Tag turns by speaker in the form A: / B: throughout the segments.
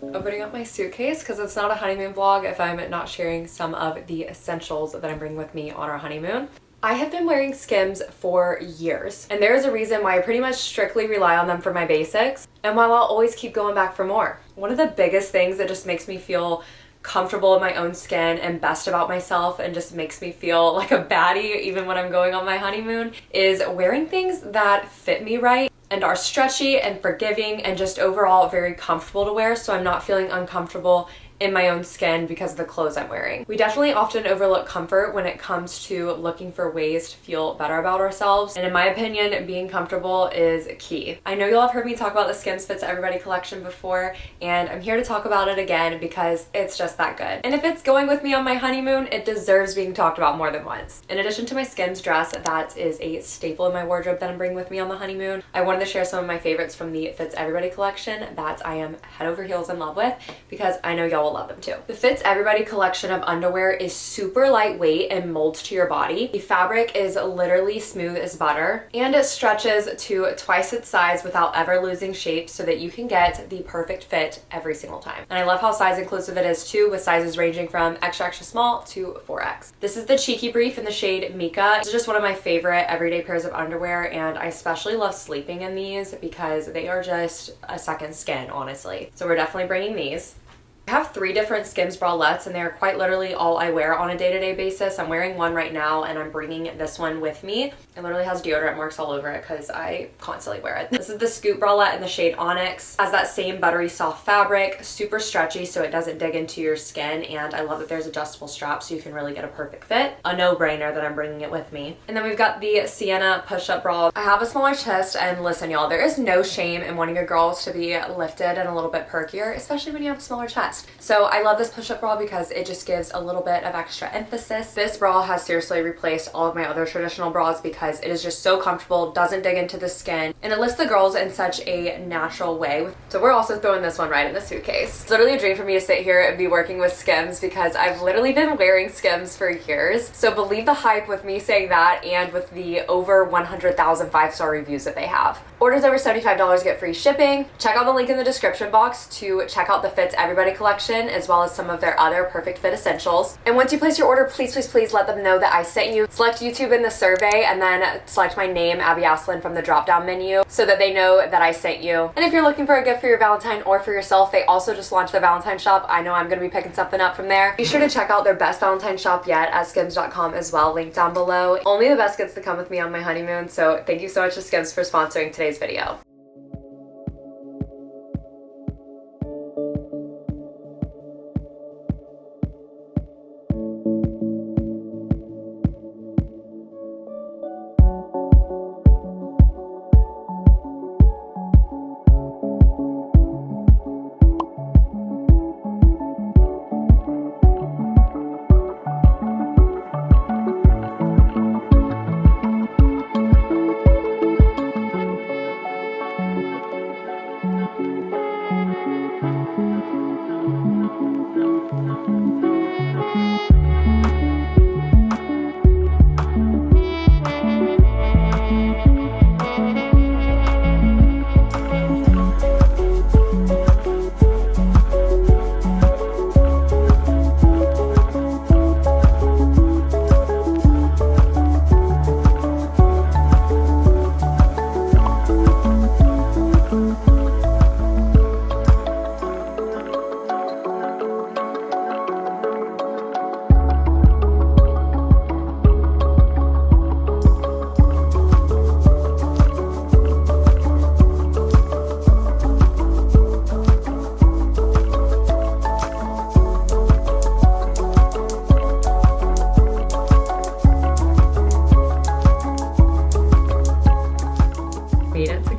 A: Opening up my suitcase because it's not a honeymoon vlog if I'm not sharing some of the essentials that I'm bringing with me on our honeymoon. I have been wearing Skims for years, and there is a reason why I pretty much strictly rely on them for my basics, and while I'll always keep going back for more. One of the biggest things that just makes me feel comfortable in my own skin and best about myself and just makes me feel like a baddie even when I'm going on my honeymoon is wearing things that fit me right and are stretchy and forgiving and just overall very comfortable to wear, so I'm not feeling uncomfortable in my own skin because of the clothes I'm wearing. We definitely often overlook comfort when it comes to looking for ways to feel better about ourselves, and in my opinion, being comfortable is key. I know you'll have heard me talk about the Skims Fits Everybody collection before, and I'm here to talk about it again because it's just that good. And if it's going with me on my honeymoon, it deserves being talked about more than once. In addition to my Skims dress, that is a staple in my wardrobe that I'm bringing with me on the honeymoon, I wanted to share some of my favorites from the Fits Everybody collection that I am head over heels in love with because I know y'all will love them too. The Fits Everybody collection of underwear is super lightweight and molds to your body. The fabric is literally smooth as butter, and it stretches to twice its size without ever losing shape so that you can get the perfect fit every single time. And I love how size inclusive it is too, with sizes ranging from extra extra small to 4X. This is the Cheeky Brief in the shade Mika. It's just one of my favorite everyday pairs of underwear, and I especially love sleeping in these because they are just a second skin, honestly. So we're definitely bringing these. I have 3 different Skims bralettes, and they're quite literally all I wear on a day-to-day basis. I'm wearing one right now, and I'm bringing this one with me. It literally has deodorant marks all over it because I constantly wear it. This is the Scoop bralette in the shade Onyx. It has that same buttery soft fabric, super stretchy so it doesn't dig into your skin, and I love that there's adjustable straps so you can really get a perfect fit. A no-brainer that I'm bringing it with me. And then we've got the Sienna push-up bra. I have a smaller chest, and listen y'all, there is no shame in wanting your girls to be lifted and a little bit perkier, especially when you have a smaller chest. So I love this push-up bra because it just gives a little bit of extra emphasis. This bra has seriously replaced all of my other traditional bras because it is just so comfortable, doesn't dig into the skin, and it lifts the girls in such a natural way. So we're also throwing this one right in the suitcase. It's literally a dream for me to sit here and be working with Skims because I've literally been wearing Skims for years. So believe the hype with me saying that, and with the over 100,000 5-star reviews that they have. Orders over $75 get free shipping. Check out the link in the description box to check out the Fits Everybody collection as well as some of their other perfect fit essentials. And once you place your order, please, please, please let them know that I sent you. Select YouTube in the survey and then select my name, Abby Asselin, from the drop-down menu so that they know that I sent you. And if you're looking for a gift for your Valentine or for yourself, they also just launched their Valentine shop. I know I'm going to be picking something up from there. Be sure to check out their best Valentine shop yet at skims.com as well, link down below. Only the best gets to come with me on my honeymoon, so thank you so much to Skims for sponsoring today's video.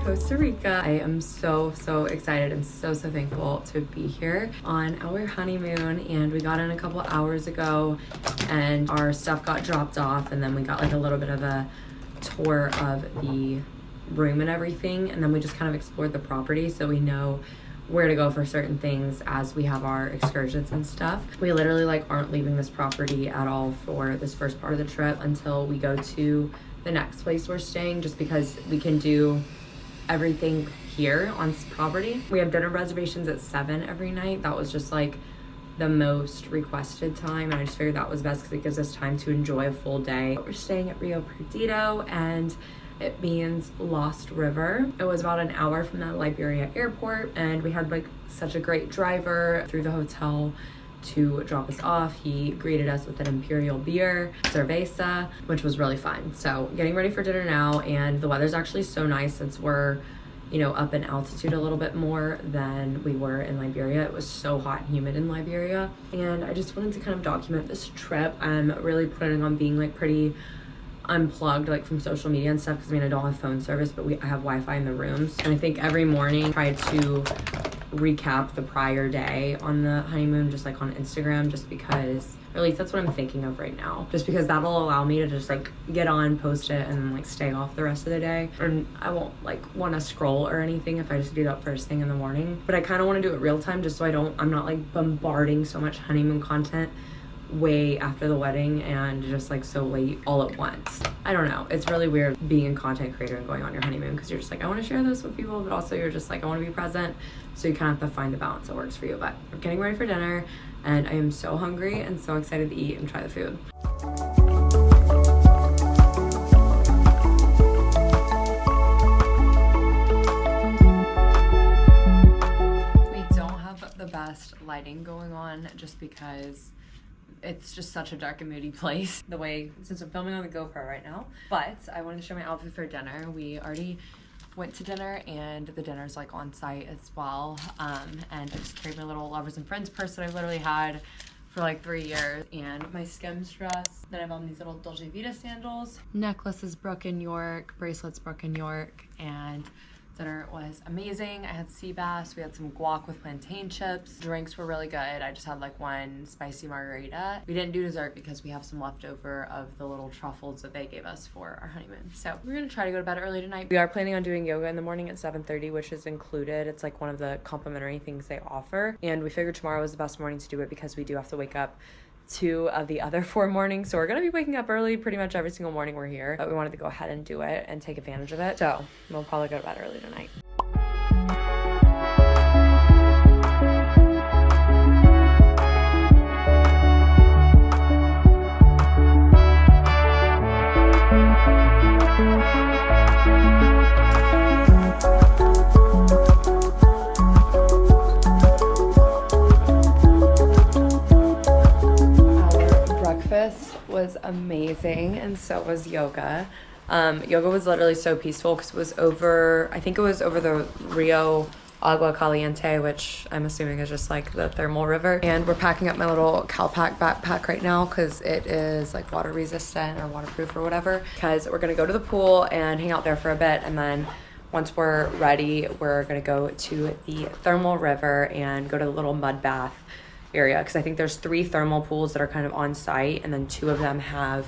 A: Costa Rica. I am so excited and so thankful to be here on our honeymoon, and we got in a couple hours ago and our stuff got dropped off, and then we got like a little bit of a tour of the room and everything, and then we just kind of explored the property so we know where to go for certain things as we have our excursions and stuff. We literally like aren't leaving this property at all for this first part of the trip until we go to the next place we're staying, just because we can do everything here on property. We have dinner reservations at 7 every night. That was just like the most requested time, and I just figured that was best because it gives us time to enjoy a full day. We're staying at Rio Perdido, and it means Lost River. It was about an hour from the Liberia airport, and we had like such a great driver through the hotel to drop us off. He greeted us with an imperial beer, cerveza, which was really fun. So getting ready for dinner now, and the weather's actually so nice since we're, you know, up in altitude a little bit more than we were in Liberia. It was so hot and humid in Liberia, and I just wanted to kind of document this trip. I'm really planning on being like pretty unplugged like from social media and stuff, because I mean I don't have phone service, but I have Wi-Fi in the rooms, and I think every morning I try to recap the prior day on the honeymoon just like on Instagram, just because, or at least that's what I'm thinking of right now, just because that'll allow me to just like get on, post it, and then like stay off the rest of the day. And I won't like want to scroll or anything if I just do that first thing in the morning, but I kind of want to do it real time just so I'm not like bombarding so much honeymoon content way after the wedding and just like so late all at once. I don't know, it's really weird being a content creator and going on your honeymoon, because you're just like, I want to share this with people, but also you're just like, I want to be present. So you kind of have to find the balance that works for you. But we're getting ready for dinner, and I am so hungry and so excited to eat and try the food. We don't have the best lighting going on just because it's just such a dark and moody place the way, since I'm filming on the GoPro right now. But I wanted to show my outfit for dinner. We already went to dinner, and the dinner's like on site as well. And I just carried my little Lovers and Friends purse that I've literally had for like 3 years, and my Skims dress. Then I have on these little Dolce Vita sandals. Necklace is Brooklyn York, bracelets Brooklyn York, and dinner was amazing. I had sea bass, we had some guac with plantain chips. Drinks were really good. I just had like one spicy margarita. We didn't do dessert because we have some leftover of the little truffles that they gave us for our honeymoon. So we're gonna try to go to bed early tonight. We are planning on doing yoga in the morning at 7:30, which is included. It's like one of the complimentary things they offer. And we figured tomorrow was the best morning to do it because we do have to wake up 2 of the other 4 mornings. So we're gonna be waking up early pretty much every single morning we're here, but we wanted to go ahead and do it and take advantage of it. So we'll probably go to bed early tonight. Was amazing, and so was yoga. Yoga was literally so peaceful because it was over, I think it was over the Rio Agua Caliente, which I'm assuming is just like the thermal river. And we're packing up my little Calpac backpack right now because it is like water resistant or waterproof or whatever, because we're gonna go to the pool and hang out there for a bit, and then once we're ready, we're gonna go to the thermal river and go to the little mud bath area, because I think there's 3 thermal pools that are kind of on site, and then 2 of them have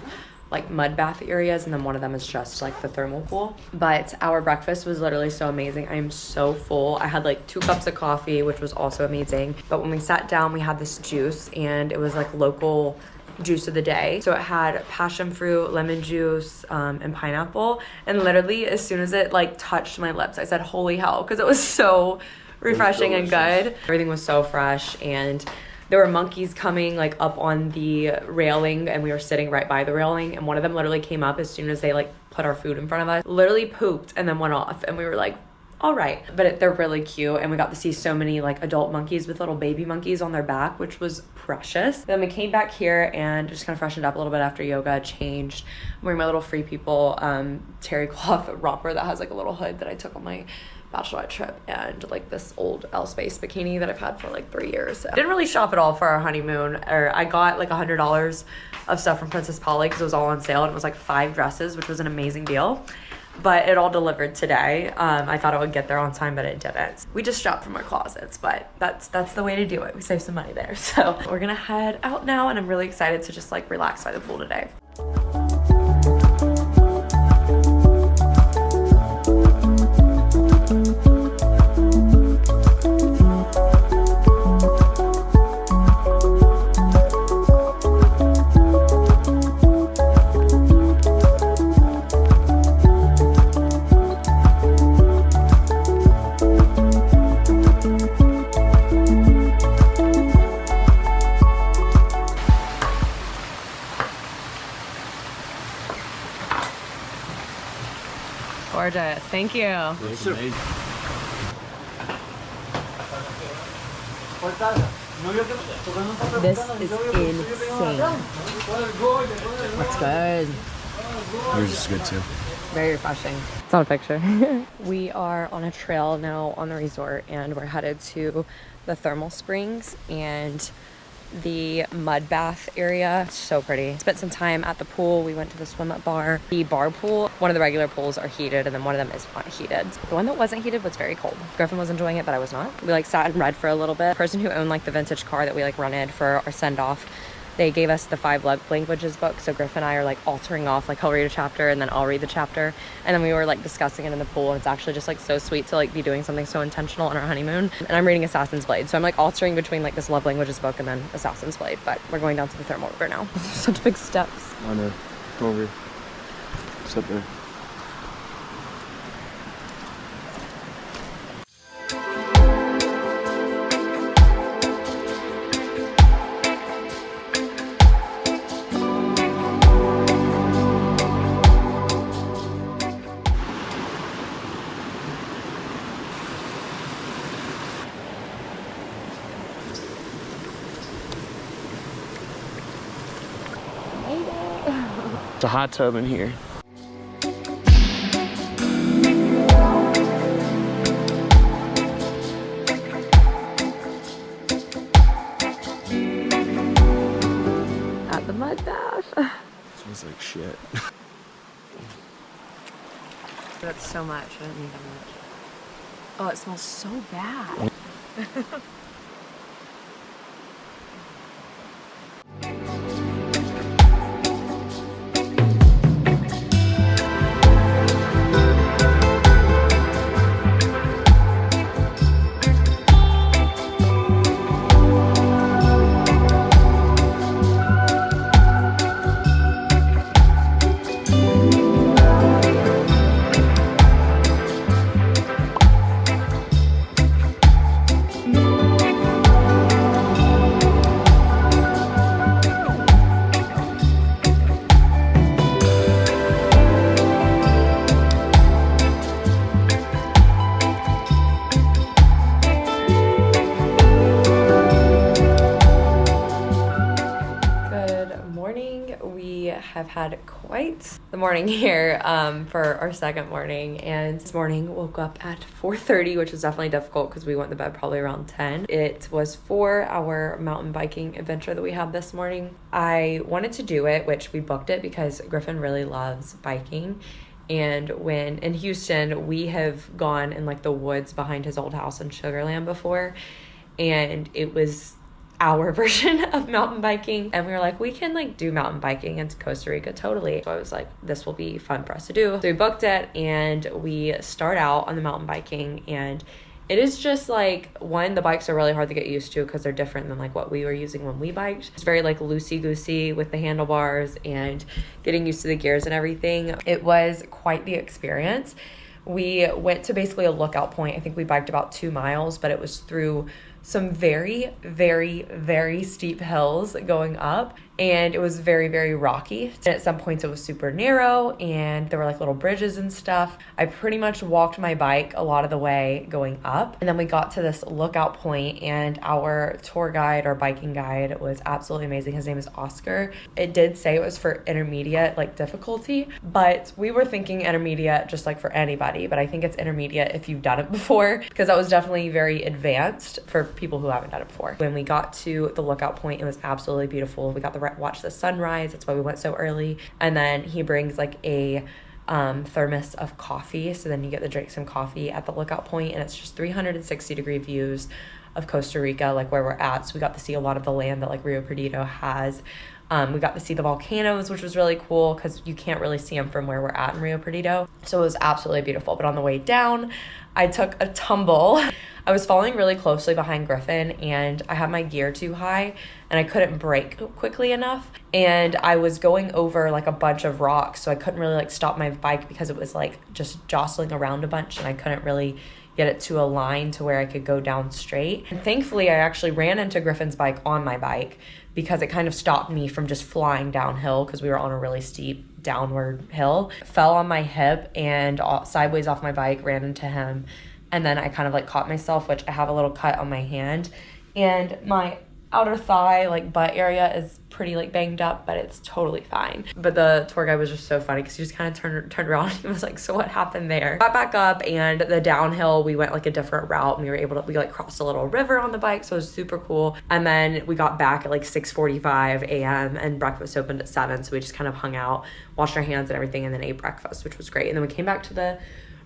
A: like mud bath areas, and then one of them is just like the thermal pool. But our breakfast was literally so amazing. I am so full. I had like 2 cups of coffee, which was also amazing. But when we sat down, we had this juice, and it was like local juice of the day. So it had passion fruit, lemon juice, and pineapple. And literally as soon as it like touched my lips, I said, holy hell, because it was so refreshing and good. Everything was so fresh, and there were monkeys coming like up on the railing, and we were sitting right by the railing, and one of them literally came up as soon as they like put our food in front of us, literally pooped and then went off, and we were like, all right. But they're really cute, and we got to see so many like adult monkeys with little baby monkeys on their back, which was precious. Then we came back here and just kind of freshened up a little bit after yoga, changed. I'm wearing my little Free People terry cloth romper that has like a little hood that I took on my bachelorette trip, and like this old L Space bikini that I've had for like 3 years. I didn't really shop at all for our honeymoon, or I got like $100 of stuff from Princess Polly because it was all on sale, and it was like 5 dresses, which was an amazing deal. But it all delivered today. I thought it would get there on time, but it didn't. We just shopped from our closets, but that's the way to do it. We save some money there. So we're gonna head out now, and I'm really excited to just like relax by the pool today. gorgeous. Thank you.
B: This is
A: insane. That's good.
B: yours is good too.
A: Very refreshing. It's not a picture. We are on a trail now on the resort, and we're headed to the thermal springs and the mud bath area. It's so pretty. Spent some time at the pool. We went to the swim up bar. The bar pool, one of the regular pools are heated, and then one of them is not heated. The one that wasn't heated was very cold. Griffin was enjoying it, but I was not. We like sat and read for a little bit. The person who owned like the vintage car that we like rented for our send off, they gave us the 5 languages book. So Griff and I are like altering off, like he'll read a chapter and then I'll read the chapter. And then we were like discussing it in the pool, and it's actually just like so sweet to like be doing something so intentional on our honeymoon. And I'm reading Assassin's Blade. So I'm like altering between like this love languages book and then Assassin's Blade. But we're going down to the thermal river now. Such big steps.
B: I know. Come over. Sit there. It's a hot tub in here.
A: At the mud bath.
B: Smells like shit.
A: That's so much. I don't need that much. Oh, it smells so bad. Have had quite the morning here for our second morning, and this morning woke up at 4:30, which was definitely difficult because we went to bed probably around 10. It was for our mountain biking adventure that we had this morning. I wanted to do it, which we booked it because Griffin really loves biking, and when in Houston we have gone in like the woods behind his old house in Sugar Land before, and it was our version of mountain biking, and we were like, we can like do mountain biking in Costa Rica totally. So I was like, this will be fun for us to do. So we booked it, and we start out on the mountain biking, and it is just like, one, the bikes are really hard to get used to because they're different than like what we were using when we biked. It's very like loosey-goosey with the handlebars and getting used to the gears and everything. It was quite the experience. We went to basically a lookout point. I think we biked about 2 miles, but it was through some very, very, very steep hills going up, and it was very, very rocky. And at some points it was super narrow, and there were like little bridges and stuff. I pretty much walked my bike a lot of the way going up, and then we got to this lookout point, and our tour guide or biking guide was absolutely amazing. His name is Oscar. It did say it was for intermediate like difficulty, but we were thinking intermediate just like for anybody, but I think it's intermediate if you've done it before, because that was definitely very advanced for people who haven't done it before. When we got to the lookout point, it was absolutely beautiful. We got to watch the sunrise. That's why we went so early. And then he brings like a thermos of coffee, so then you get to drink some coffee at the lookout point, and it's just 360-degree views of Costa Rica, like where we're at. So we got to see a lot of the land that like Rio Perdido has. We got to see the volcanoes, which was really cool because you can't really see them from where we're at in Rio Perdido. So it was absolutely beautiful. But on the way down, I took a tumble. I was following really closely behind Griffin, and I had my gear too high, and I couldn't brake quickly enough. And I was going over like a bunch of rocks, so I couldn't really like stop my bike because it was like just jostling around a bunch, and I couldn't really get it to a line to where I could go down straight. And thankfully, I actually ran into Griffin's bike on my bike because it kind of stopped me from just flying downhill because we were on a really steep downward hill, fell on my hip and sideways off my bike, ran into him. And then I kind of like caught myself, which I have a little cut on my hand. And my outer thigh, like butt area is pretty like banged up, but it's totally fine. But the tour guide was just so funny because he just kind of turned around and he was like, so what happened there? Got back up, and the downhill, we went like a different route, and we like crossed a little river on the bike, so it was super cool. And then we got back at like 6:45 a.m. and breakfast opened at 7, so we just kind of hung out, washed our hands and everything, and then ate breakfast, which was great. And then we came back to the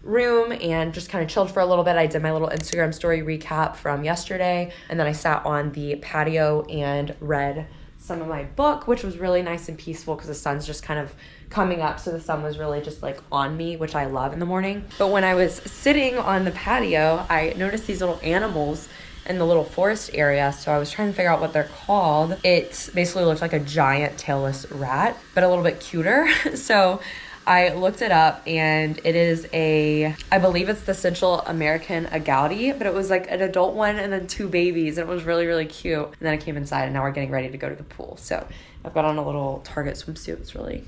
A: room and just kind of chilled for a little bit. I did my little Instagram story recap from yesterday, and then I sat on the patio and read some of my book, which was really nice and peaceful because the sun's just kind of coming up, so the sun was really just like on me, which I love in the morning. But when I was sitting on the patio, I noticed these little animals in the little forest area, so I was trying to figure out what they're called. It basically looks like a giant tailless rat, but a little bit cuter. So I looked it up, and it is I believe it's the Central American agouti, but it was like an adult one and then 2 babies, and it was really, really cute. And then I came inside, and now we're getting ready to go to the pool. So I've got on a little Target swimsuit. It's really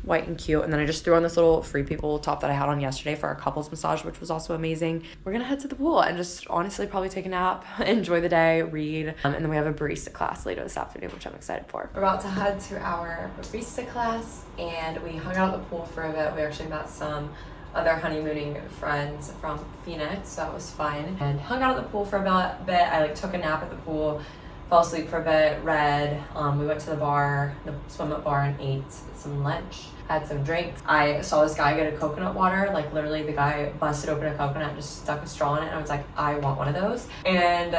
A: white and cute. And then I just threw on this little Free People top that I had on yesterday for our couples massage, which was also amazing. We're gonna head to the pool and just honestly probably take a nap, enjoy the day, read, and then we have a barista class later this afternoon, which I'm excited for. We're about to head to our barista class, and we hung out at the pool for a bit. We actually met some other honeymooning friends from Phoenix, so that was fun, and hung out at the pool for about a bit. I like took a nap at the pool, fell asleep for a bit, read. We went to the swim up bar, and ate some lunch, had some drinks. I saw this guy get a coconut water, like literally the guy busted open a coconut and just stuck a straw in it, and I was like, I want one of those. And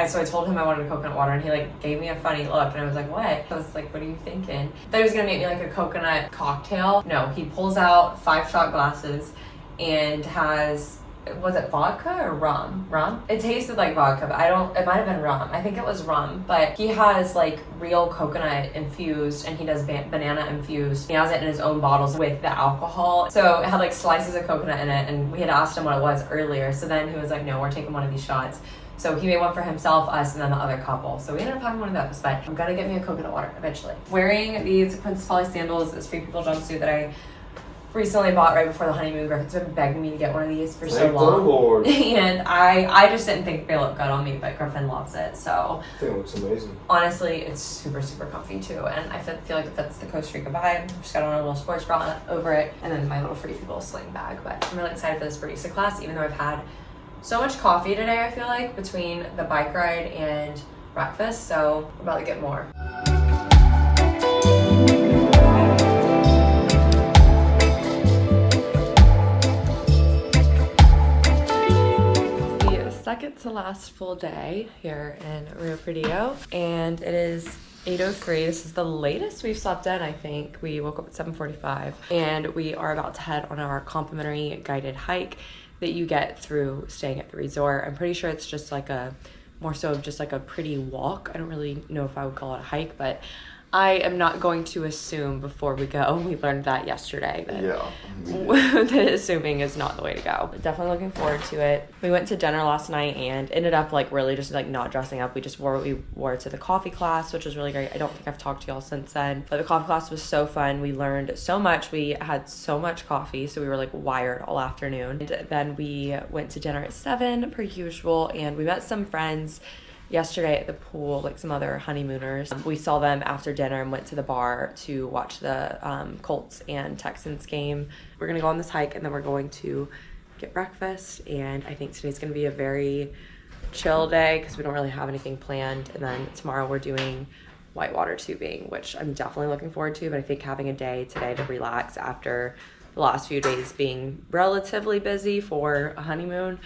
A: so I told him I wanted a coconut water, and he like gave me a funny look, and I was like, what? I was like, what are you thinking? I thought he was gonna make me like a coconut cocktail. No, he pulls out 5-shot glasses and has, was it vodka or rum? It tasted like vodka, but it might have been rum. I think it was rum, but he has like real coconut infused, and he does banana infused. He has it in his own bottles with the alcohol. So it had like slices of coconut in it, and we had asked him what it was earlier. So then he was like, no, we're taking one of these shots. So he made one for himself, us, and then the other couple. So we ended up having one of those, but I'm gonna get me a coconut water eventually. Wearing these Princess Polly sandals, this Free People jumpsuit that I recently bought right before the honeymoon. Griffin's been begging me to get one of these for so long. Lord. And I just didn't think they looked good on me, but Griffin loves it. So
B: I think it looks amazing.
A: Honestly, it's super, super comfy too. And I feel like it fits the Costa Rica vibe. Just got on a little sports bra over it, and then my little Free People sling bag. But I'm really excited for this barista class, even though I've had so much coffee today, I feel like, between the bike ride and breakfast. So we're about to get more. Second to last full day here in Rio Perdillo, and it is 8:03. This is the latest we've slept in, I think. We woke up at 7:45, and we are about to head on our complimentary guided hike that you get through staying at the resort. I'm pretty sure it's just like more so of just like a pretty walk. I don't really know if I would call it a hike, but I am not going to assume before we go. We learned that yesterday. That assuming is not the way to go. But definitely looking forward to it. We went to dinner last night and ended up like really just like not dressing up. We just wore what we wore to the coffee class, which was really great. I don't think I've talked to y'all since then, but the coffee class was so fun. We learned so much. We had so much coffee, so we were like wired all afternoon. And then we went to dinner at 7 per usual, and we met some friends yesterday at the pool, like some other honeymooners. We saw them after dinner and went to the bar to watch the Colts and Texans game. We're gonna go on this hike, and then we're going to get breakfast, and I think today's gonna be a very chill day because we don't really have anything planned. And then tomorrow we're doing whitewater tubing, which I'm definitely looking forward to, but I think having a day today to relax after the last few days being relatively busy for a honeymoon,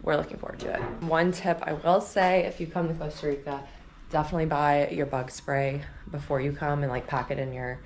A: we're looking forward to it. One tip I will say, if you come to Costa Rica, definitely buy your bug spray before you come and like pack it in your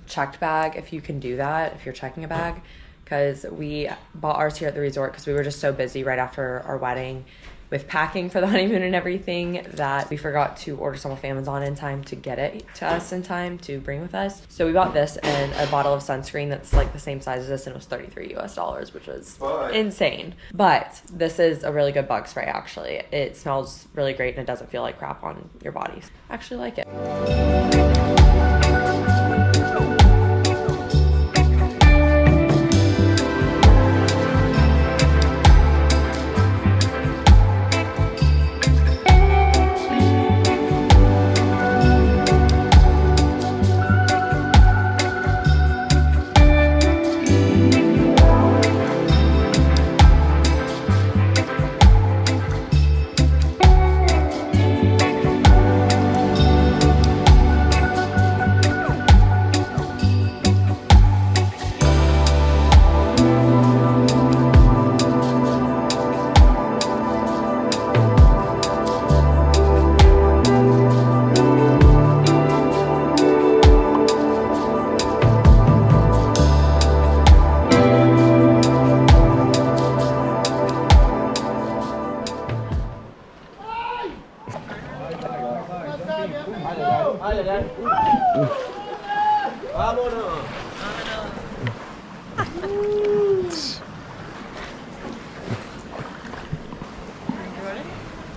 A: checked bag if you can do that, if you're checking a bag, because we bought ours here at the resort because we were just so busy right after our wedding with packing for the honeymoon and everything that we forgot to order some of Amazon in time to get it to us in time to bring with us. So we bought this and a bottle of sunscreen that's like the same size as this, and it was $33 US, which was insane. But this is a really good bug spray, actually. It smells really great and it doesn't feel like crap on your body. I actually like it.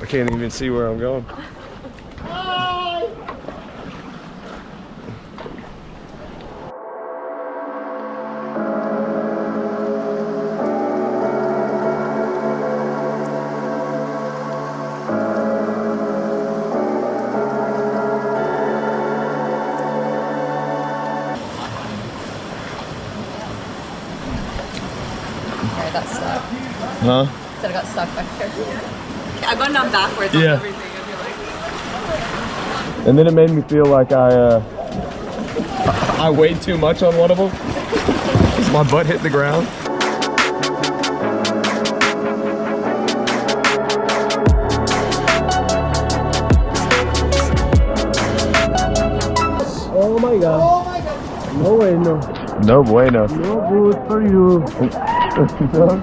B: I can't even see where I'm going.
A: Sorry, that's stuck.
B: Huh?
A: Said I got stuck back here. I've gone down backwards on everything, I feel like.
B: And then it made me feel like I weighed too much on one of them. My butt hit the ground.
C: Oh my god. Oh my god. No way, no.
B: No bueno.
C: No good for you.
B: No.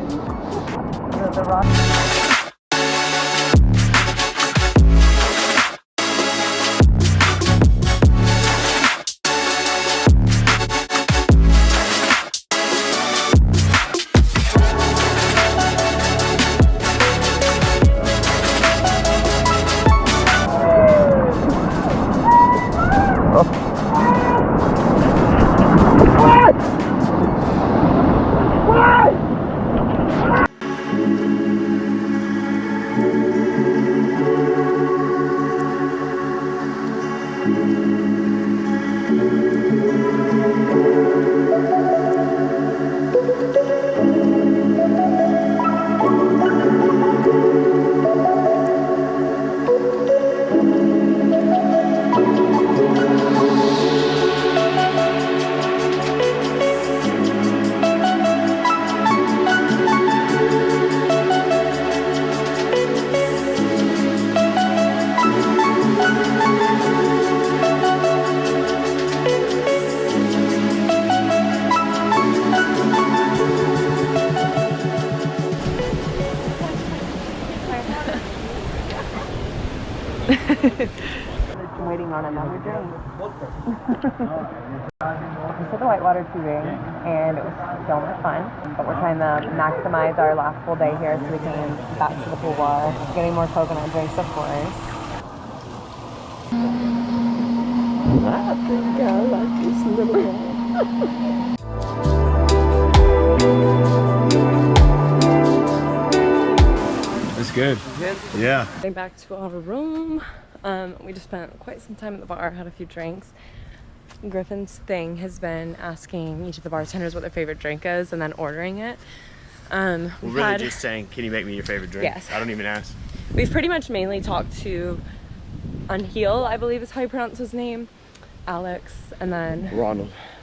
A: Waiting on another drink. We took the whitewater tubing and it was so much fun. But we're trying to maximize our last full day here so we can get back to the pool bar. Getting more coconut drinks, of course.
C: I think I like this little one.
B: It's good. Yeah.
A: Getting back to our room. We just spent quite some time at the bar, had a few drinks. Griffin's thing has been asking each of the bartenders what their favorite drink is and then ordering it.
B: Just saying, can you make me your favorite drink?
A: Yes.
B: I don't even ask.
A: We've pretty much mainly talked to Unheal, I believe is how you pronounce his name, Alex, and then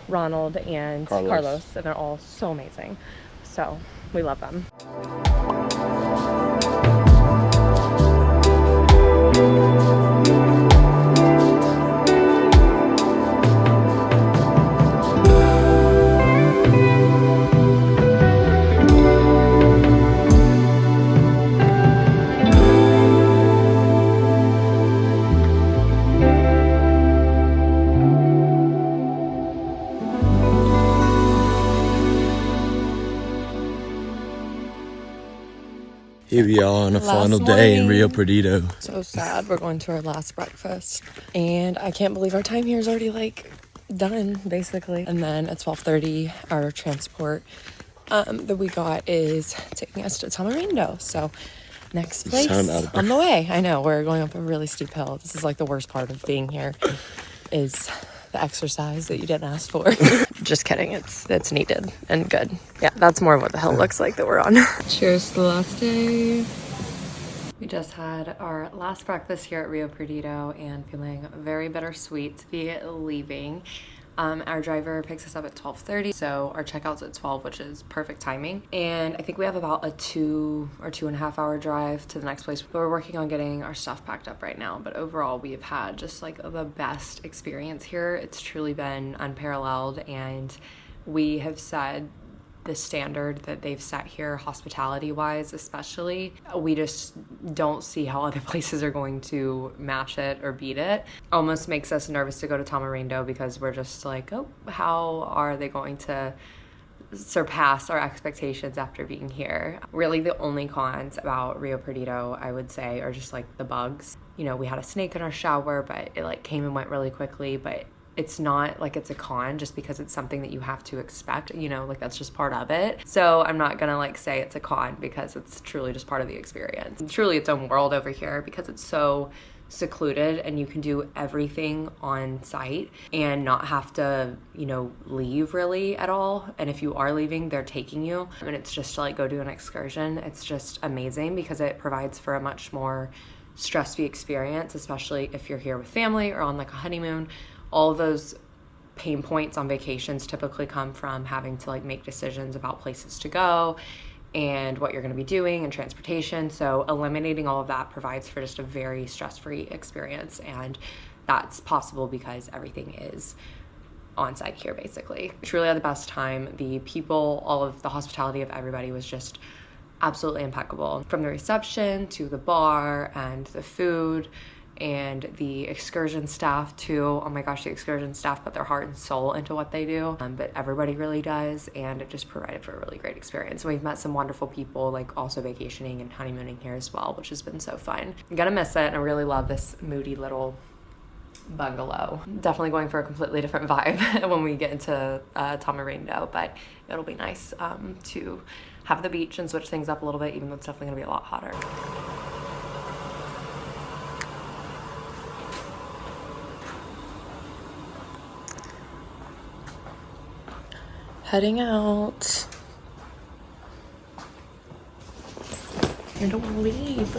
A: Ronald and Carlos, and they're all so amazing. So we love them.
B: Here we are on a final day in Rio Perdido.
A: So sad. We're going to our last breakfast, and I can't believe our time here is already like done basically. And then at 12:30, our transport that we got is taking us to Tamarindo. So next place on the way. I know we're going up a really steep hill. This is like the worst part of being here is the exercise that you didn't ask for. Just kidding. It's needed and good. Yeah, that's more of what the hill looks like that we're on. Cheers to the last day. We just had our last breakfast here at Rio Perdido and feeling very bittersweet to be leaving. Our driver picks us up at 12:30, so our checkout's at 12, which is perfect timing. And I think we have about a 2 or 2.5 hour drive to the next place. But we're working on getting our stuff packed up right now. But overall, we've had just like the best experience here. It's truly been unparalleled, and we have said the standard that they've set here, hospitality wise especially. We just don't see how other places are going to match it or beat it. Almost makes us nervous to go to Tamarindo because we're just like, oh, how are they going to surpass our expectations after being here? Really the only cons about Rio Perdido, I would say, are just like the bugs. You know, we had a snake in our shower, but it like came and went really quickly, but it's not like it's a con just because it's something that you have to expect, you know, like that's just part of it. So I'm not gonna like say it's a con because it's truly just part of the experience. It's truly its own world over here because it's so secluded and you can do everything on site and not have to, you know, leave really at all. And if you are leaving, they're taking you, and it's just to like go do an excursion. It's just amazing because it provides for a much more stress-free experience, especially if you're here with family or on like a honeymoon. All of those pain points on vacations typically come from having to like make decisions about places to go and what you're going to be doing and transportation. So eliminating all of that provides for just a very stress-free experience, and that's possible because everything is on site here basically. Truly had the best time. The people, all of the hospitality of everybody was just absolutely impeccable, from the reception to the bar and the food and the excursion staff too. Oh my gosh, the excursion staff put their heart and soul into what they do, but everybody really does, and it just provided for a really great experience. We've met some wonderful people like also vacationing and honeymooning here as well, which has been so fun. I'm gonna miss it, and I really love this moody little bungalow. Definitely going for a completely different vibe when we get into Tamarindo, but it'll be nice to have the beach and switch things up a little bit, even though it's definitely gonna be a lot hotter. Heading out. And don't leave.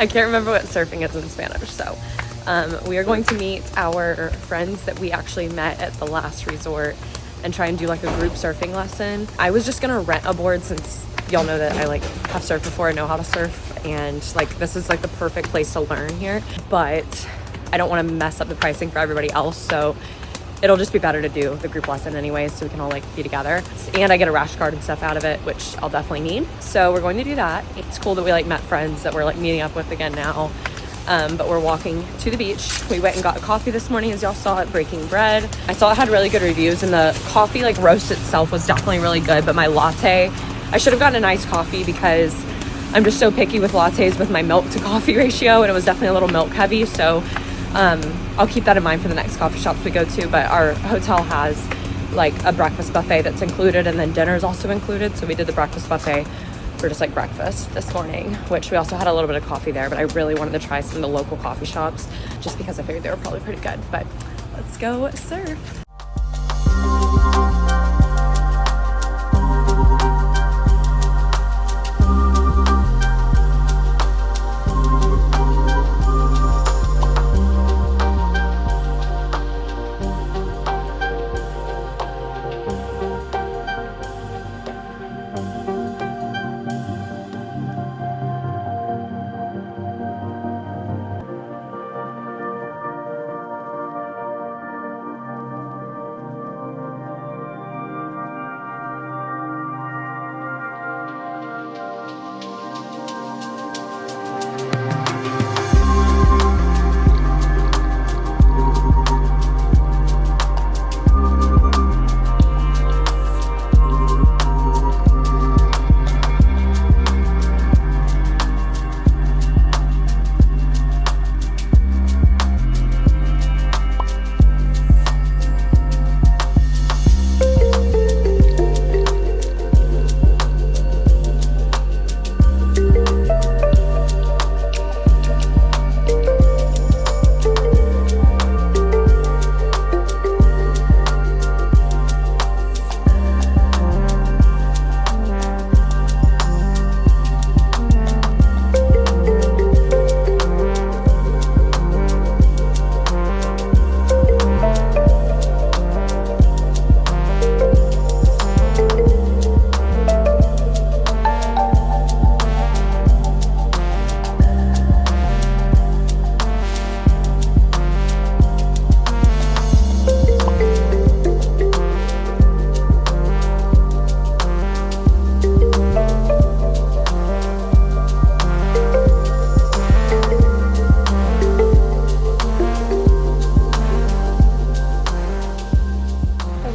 A: I can't remember what surfing is in Spanish, so we are going to meet our friends that we actually met at the last resort and try and do like a group surfing lesson. I was just gonna rent a board since y'all know that I like have surfed before, I know how to surf, and like this is like the perfect place to learn here, but I don't want to mess up the pricing for everybody else, so it'll just be better to do the group lesson anyways, so we can all like be together. And I get a rash guard and stuff out of it, which I'll definitely need. So we're going to do that. It's cool that we like met friends that we're like meeting up with again now. But we're walking to the beach. We went and got a coffee this morning, as y'all saw at Breaking Bread. I saw it had really good reviews, and the coffee like roast itself was definitely really good, but my latte, I should have gotten a nice coffee because I'm just so picky with lattes with my milk to coffee ratio, and it was definitely a little milk heavy. So I'll keep that in mind for the next coffee shops we go to. But our hotel has like a breakfast buffet that's included, and then dinner is also included. So we did the breakfast buffet for just like breakfast this morning, which we also had a little bit of coffee there, but I really wanted to try some of the local coffee shops just because I figured they were probably pretty good. But let's go surf.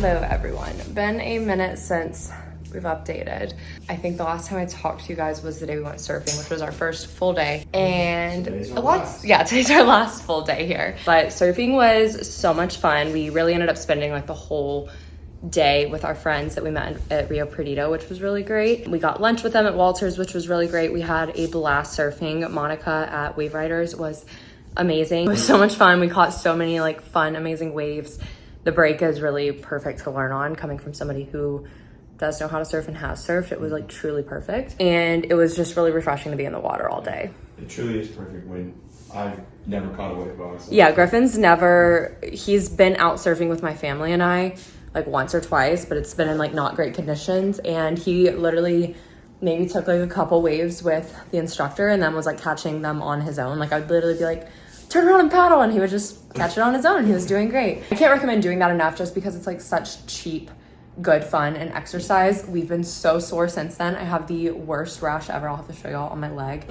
A: Hello everyone. Been a minute since we've updated. I think the last time I talked to you guys was the day we went surfing, which was our first full day. And today's our last full day here. But surfing was so much fun. We really ended up spending like the whole day with our friends that we met at Rio Perdido, which was really great. We got lunch with them at Walter's, which was really great. We had a blast surfing. Monica at Wave Riders was amazing. It was so much fun. We caught so many like fun, amazing waves. The break is really perfect to learn on, coming from somebody who does know how to surf and has surfed. It was like truly perfect. And it was just really refreshing to be in the water all day.
D: It truly is perfect when I've never caught a wave by myself.
A: Yeah, he's been out surfing with my family and I like once or twice, but it's been in like not great conditions. And he literally maybe took like a couple waves with the instructor and then was like catching them on his own. Like I'd literally be like, turn around and paddle, and he would just catch it on his own. He was doing great. I can't recommend doing that enough just because it's like such cheap, good fun and exercise. We've been so sore since then. I have the worst rash ever. I'll have to show y'all on my leg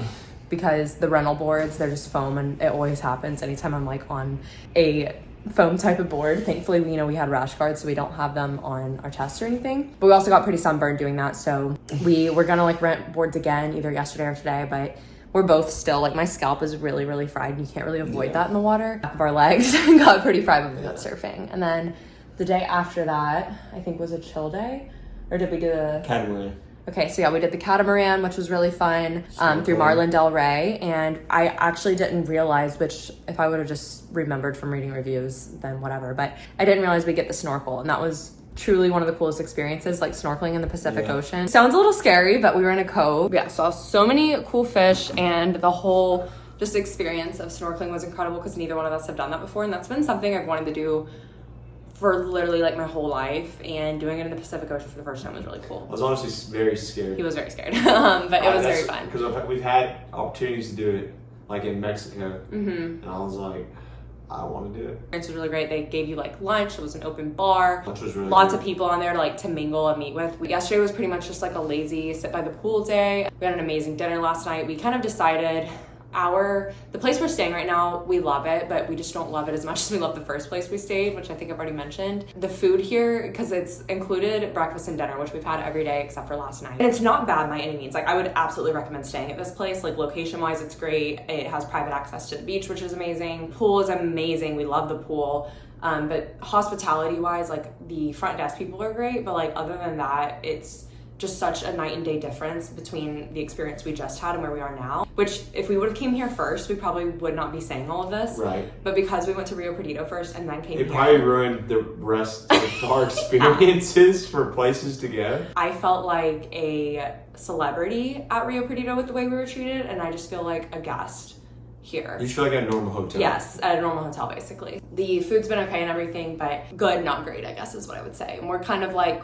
A: because the rental boards, they're just foam, and it always happens anytime I'm like on a foam type of board. Thankfully, we had rash guards, so we don't have them on our chest or anything. But we also got pretty sunburned doing that, so we were gonna like rent boards again either yesterday or today, but we're both still, like my scalp is really, really fried, and you can't really avoid that in the water. Back of our legs got pretty fried when we got surfing. And then the day after that, I think was a chill day, or did we do the
D: catamaran?
A: Okay, so yeah, we did the catamaran, which was really fun, through Marlin Del Rey. And I actually didn't realize, which if I would have just remembered from reading reviews, then whatever. But I didn't realize we get the snorkel, and that was truly one of the coolest experiences, like snorkeling in the Pacific Ocean. Sounds a little scary, but we were in a cove. Yeah, saw so many cool fish, and the whole just experience of snorkeling was incredible because neither one of us have done that before. And that's been something I've wanted to do for literally like my whole life, and doing it in the Pacific Ocean for the first time was really cool.
D: I was honestly very scared.
A: He was very scared, but it was very fun.
D: Because we've had opportunities to do it, like in Mexico, and I was like, I want to do it.
A: It was really great. They gave you like lunch. It was an open bar.
D: Lunch was really
A: Lots
D: good.
A: of people on there to mingle and meet with. Yesterday was pretty much just like a lazy sit by the pool day. We had an amazing dinner last night. We kind of decided the place we're staying right now, we love it, but we just don't love it as much as we love the first place we stayed, which I think I've already mentioned. The food here, because it's included breakfast and dinner, which we've had every day except for last night. And it's not bad by any means. Like I would absolutely recommend staying at this place. Like location-wise, it's great. It has private access to the beach, which is amazing. Pool is amazing. We love the pool. But hospitality-wise, like the front desk people are great, but like other than that, it's just such a night and day difference between the experience we just had and where we are now, which if we would have came here first, we probably would not be saying all of this.
D: Right.
A: But because we went to Rio Perdido first and then came here.
D: It probably ruined the rest of our experiences for places to go.
A: I felt like a celebrity at Rio Perdido with the way we were treated, and I just feel like a guest here.
D: You feel like at a normal hotel.
A: Yes, at a normal hotel basically. The food's been okay and everything, but good, not great, I guess is what I would say. And we're kind of like,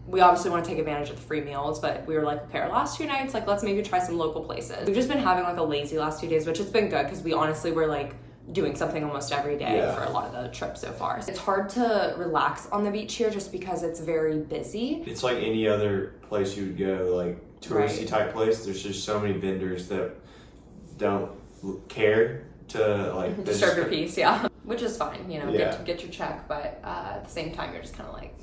A: we obviously want to take advantage of the free meals, but we were like, okay, our last 2 nights, like let's maybe try some local places. We've just been having like a lazy last 2 days, which has been good because we honestly were like doing something almost every day for a lot of the trip so far. It's hard to relax on the beach here just because it's very busy.
D: It's like any other place you would go, like touristy type place. There's just so many vendors that don't care to like
A: disturb your peace, which is fine, get your check, but at the same time you're just kind of like,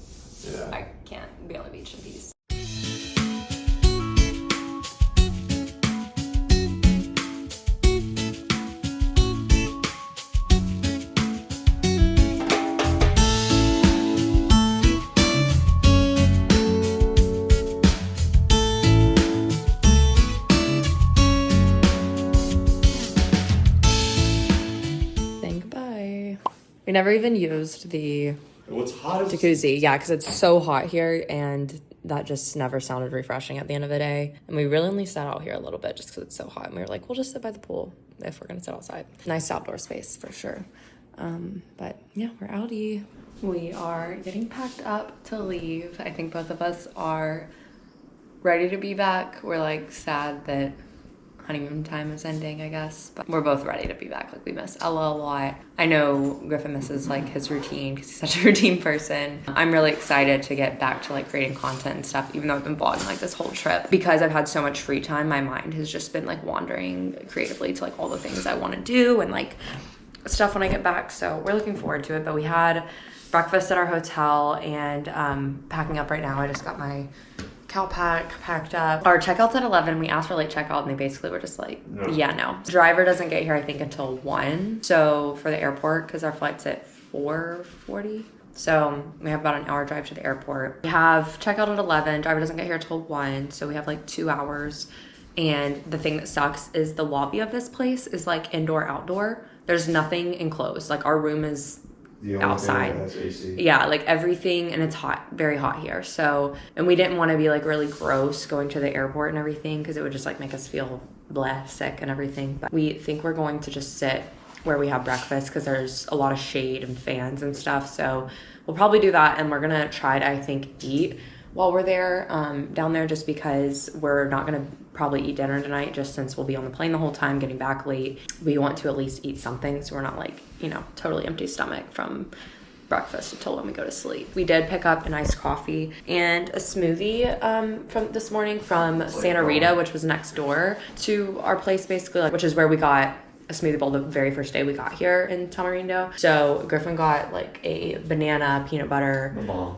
A: I can't be on the beach in peace. Saying goodbye. We never even used the jacuzzi, because it's so hot here, and that just never sounded refreshing at the end of the day. And we really only sat out here a little bit just because it's so hot, and we were like, we'll just sit by the pool if we're gonna sit outside. Nice outdoor space for sure. But yeah, we're outie. We are getting packed up to leave. I think both of us are ready to be back. We're like sad that honeymoon time is ending, I guess, but we're both ready to be back. Like we miss Ella a lot. I know Griffin misses like his routine because he's such a routine person. I'm really excited to get back to like creating content and stuff, even though I've been vlogging like this whole trip. Because I've had so much free time, my mind has just been like wandering creatively to like all the things I want to do and like stuff when I get back. So we're looking forward to it. But we had breakfast at our hotel and packing up right now. I just got my cow pack packed up. Our checkout's at 11. We asked for late checkout and they basically were just like, yeah, no. Driver doesn't get here, I think, until 1. So for the airport, because our flight's at 4:40. So we have about an hour drive to the airport. We have checkout at 11. Driver doesn't get here till 1. So we have like 2 hours. And the thing that sucks is the lobby of this place is like indoor, outdoor. There's nothing enclosed. Like our room is outside. Yeah, like everything, and it's hot, very hot here. So, and we didn't want to be like really gross going to the airport and everything because it would just like make us feel sick and everything. But we think we're going to just sit where we have breakfast because there's a lot of shade and fans and stuff. So we'll probably do that, and we're gonna try to, I think, eat while we're there down there, just because we're not gonna probably eat dinner tonight, just since we'll be on the plane the whole time, getting back late. We want to at least eat something so we're not like, you know, totally empty stomach from breakfast until when we go to sleep. We did pick up an iced coffee and a smoothie from this morning from Santa Rita, which was next door to our place, basically, like, which is where we got a smoothie bowl the very first day we got here in Tamarindo. So Griffin got like a banana, peanut butter,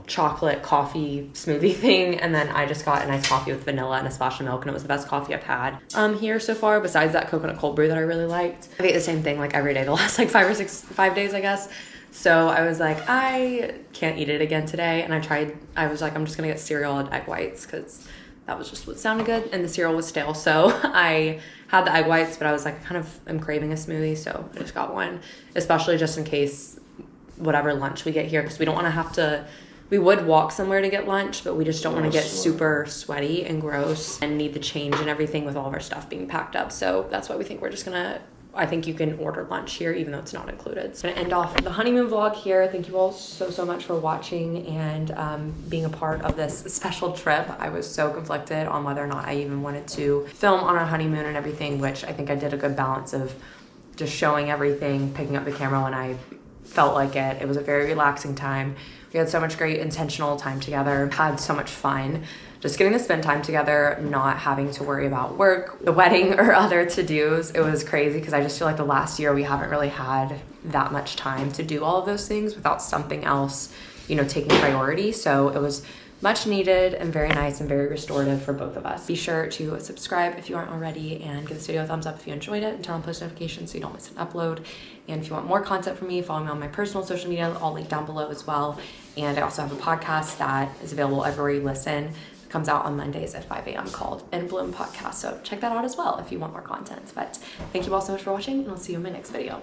A: chocolate coffee smoothie thing, and then I just got a nice coffee with vanilla and a splash of milk, and it was the best coffee I've had here so far, besides that coconut cold brew that I really liked. I've ate the same thing like every day the last like 5 days, I guess. So I was like, I can't eat it again today, and I was like, I'm just gonna get cereal and egg whites because that was just what sounded good, and the cereal was stale. So I had the egg whites, but I was like, I kind of am craving a smoothie, so I just got one, especially just in case whatever lunch we get here, because we don't want to have to, we would walk somewhere to get lunch, but we just don't want to get super sweaty and gross and need the change and everything with all of our stuff being packed up. So that's why we think we're just gonna, I think you can order lunch here even though it's not included. So I'm gonna end off the honeymoon vlog here. Thank you all so much for watching and being a part of this special trip. I was so conflicted on whether or not I even wanted to film on our honeymoon and everything, which I think I did a good balance of just showing everything, picking up the camera when I felt like it. It was a very relaxing time. We had so much great intentional time together, had so much fun. Just getting to spend time together, not having to worry about work, the wedding, or other to-dos. It was crazy because I just feel like the last year we haven't really had that much time to do all of those things without something else, you know, taking priority. So it was much needed and very nice and very restorative for both of us. Be sure to subscribe if you aren't already, and give this video a thumbs up if you enjoyed it, and turn on post notifications so you don't miss an upload. And if you want more content from me, follow me on my personal social media, all linked down below as well. And I also have a podcast that is available everywhere you listen. Comes out on Mondays at 5 a.m. called In Bloom Podcast. So check that out as well if you want more content. But thank you all so much for watching, and I'll see you in my next video.